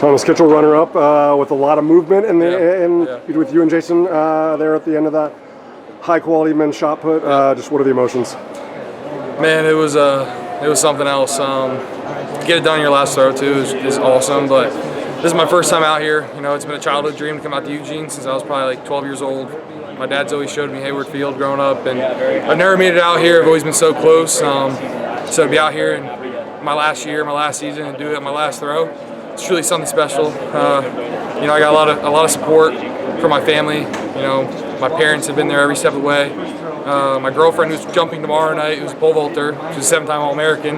Thomas Kitchell, runner-up with a lot of movement with you and Jason there at the end of that high-quality men's shot put. Just what are the emotions? Man, it was something else. To get it done on your last throw too is awesome. But this is my first time out here. You know, it's been a childhood dream to come out to Eugene since I was probably like 12 years old. My dad's always showed me Hayward Field growing up, and I've never made it out here. I've always been so close. So to be out here in my last year, my last season, and do it at my last throw, it's truly something special. You know, I got a lot of support from my family. You know, my parents have been there every step of the way. My girlfriend, who's jumping tomorrow night, who's a pole vaulter, she's a 7-time All-American.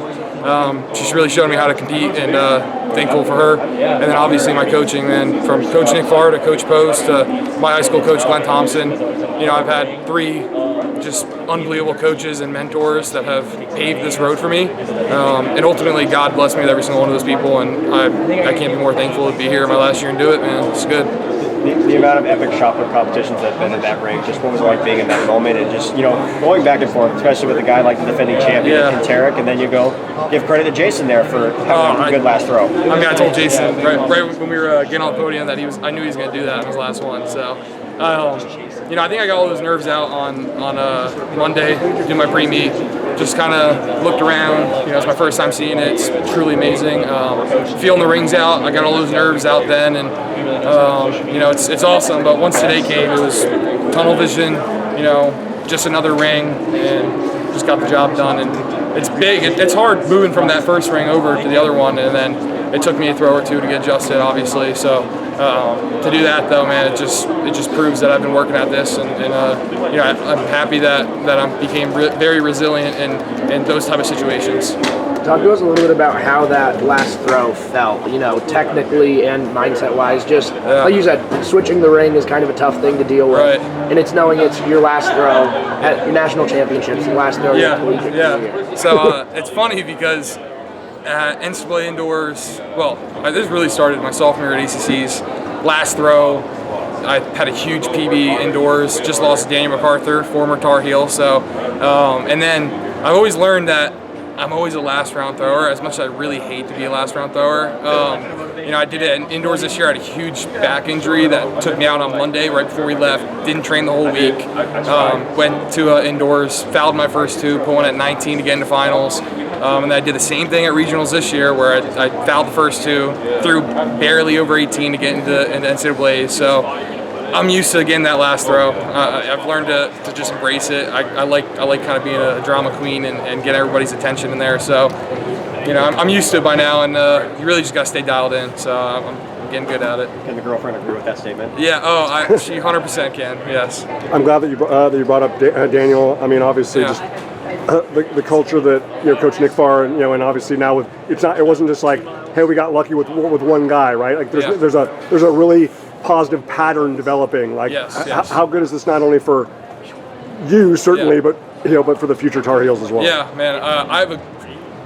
She's really shown me how to compete, and thankful for her. And then obviously my coaching, man, from Coach Nick Farr to Coach Post to my high school coach Glenn Thompson. You know, I've had 3 just unbelievable coaches and mentors that have paved this road for me. And ultimately, God blessed me with every single one of those people, and I can't be more thankful to be here my last year and do it, man. It's good. The amount of epic shot put competitions that have been in that ring, just what was it like being in that moment and just, you know, going back and forth, especially with a guy like the defending champion, Tarek, and then you go give credit to Jason there for having a good last throw. I mean, I told Jason right when we were getting on the podium that I knew he was going to do that in his last one. So, you know, I think I got all those nerves out on Monday, doing my pre-meet. Just kind of looked around. You know, it's my first time seeing it. It's truly amazing. Feeling the rings out, I got all those nerves out then, and you know, it's awesome. But once today came, it was tunnel vision. You know, just another ring, and just got the job done. And it's big. It's hard moving from that first ring over to the other one, and then it took me a throw or two to get adjusted, obviously. So to do that, though, man, it just proves that I've been working at this, and you know, I'm happy that I became very resilient in those type of situations. Talk to us a little bit about how that last throw felt, you know, technically and mindset-wise. Just like you said, switching the ring is kind of a tough thing to deal with, right. And it's knowing it's your last throw at your national championships, the last throw of your collegiate career. So it's funny because at NCAA indoors, well, this really started my sophomore year at ACC's. Last throw, I had a huge PB indoors, just lost to Daniel MacArthur, former Tar Heel. So, and then I've always learned that I'm always a last round thrower, as much as I really hate to be a last round thrower. You know, I did it indoors this year. I had a huge back injury that took me out on Monday right before we left. Didn't train the whole week. Went to indoors, fouled my first 2, put one at 19 to get into finals. And then I did the same thing at regionals this year where I fouled the first 2, threw barely over 18 to get into NCAA. So I'm used to getting that last throw. I've learned to just embrace it. I like kind of being a drama queen and getting everybody's attention in there. So, you know, I'm used to it by now, and you really just got to stay dialed in. So I'm getting good at it. Can the girlfriend agree with that statement? Yeah. She 100% can. Yes. I'm glad that you brought up Daniel. I mean, obviously, just the culture that, you know, Coach Nick Farr, and, you know, and obviously now it wasn't just like, hey, we got lucky with one guy, right? Like there's a really positive pattern developing. Like, how good is this not only for you certainly, but but for the future Tar Heels as well? Yeah, man. I have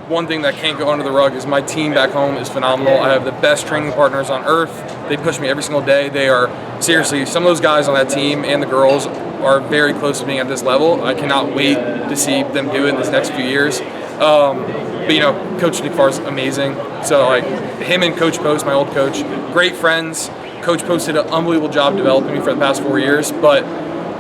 one thing that can't go under the rug is my team back home is phenomenal. I have the best training partners on earth. They push me every single day. They are seriously, some of those guys on that team and the girls are very close to being at this level. I cannot wait to see them do it in this next few years. But you know, Coach Nick Farr is amazing. So like him and Coach Post, my old coach, great friends. Coach Post did an unbelievable job developing me for the past 4 years, but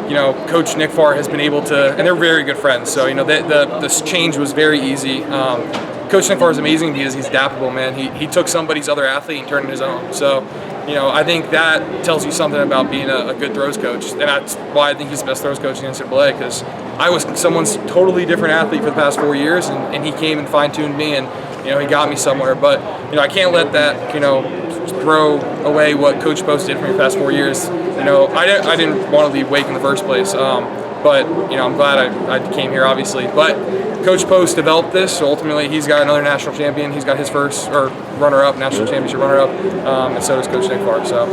you know, Coach Nick Farr has been able to, and they're very good friends. So you know, this change was very easy. Coach Nick Farr is amazing because he's adaptable, man. He took somebody's other athlete and turned it his own. So you know, I think that tells you something about being a good throws coach, and that's why I think he's the best throws coach in the NCAA, because I was someone's totally different athlete for the past 4 years, and he came and fine-tuned me, and you know, he got me somewhere. But you know, I can't let that, you know, throw away what Coach Post did for me the past 4 years. You know, I didn't want to leave Wake in the first place, but you know, I'm glad I came here, obviously. But Coach Post developed this, so ultimately he's got another national champion. He's got his first, or runner-up, national championship runner-up, and so does Coach Nick Farr. So